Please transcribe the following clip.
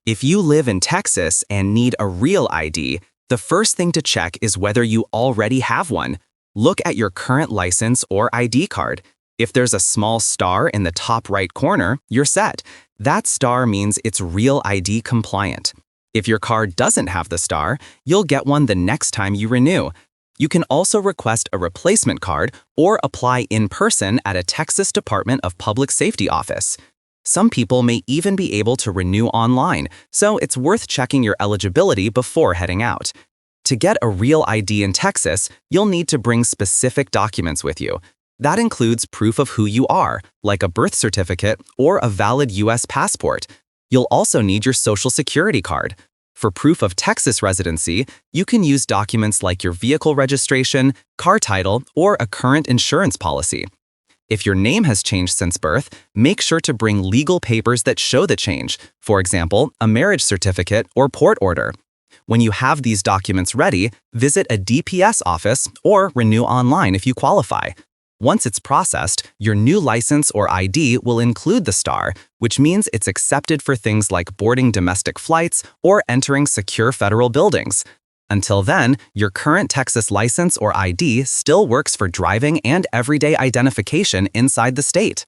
If you live in Texas and need a real ID, the first thing to check is whether you already have one. Look at your current license or ID card. If there's a small star in the top right corner, you're set. That star means it's Real ID compliant. If your card doesn't have the star, you'll get one the next time you renew. You can also request a replacement card or apply in person at a Texas Department of Public Safety office. Some people may even be able to renew online, so it's worth checking your eligibility before heading out. To get a Real ID in Texas, you'll need to bring specific documents with you. That includes proof of who you are, like a birth certificate or a valid U.S. passport. You'll also need your Social Security card. For proof of Texas residency, you can use documents like your vehicle registration, car title, or a current insurance policy. If your name has changed since birth, make sure to bring legal papers that show the change, for example, a marriage certificate or court order. When you have these documents ready, visit a DPS office or renew online if you qualify. Once it's processed, your new license or ID will include the star, which means it's accepted for things like boarding domestic flights or entering secure federal buildings. Until then, your current Texas license or ID still works for driving and everyday identification inside the state.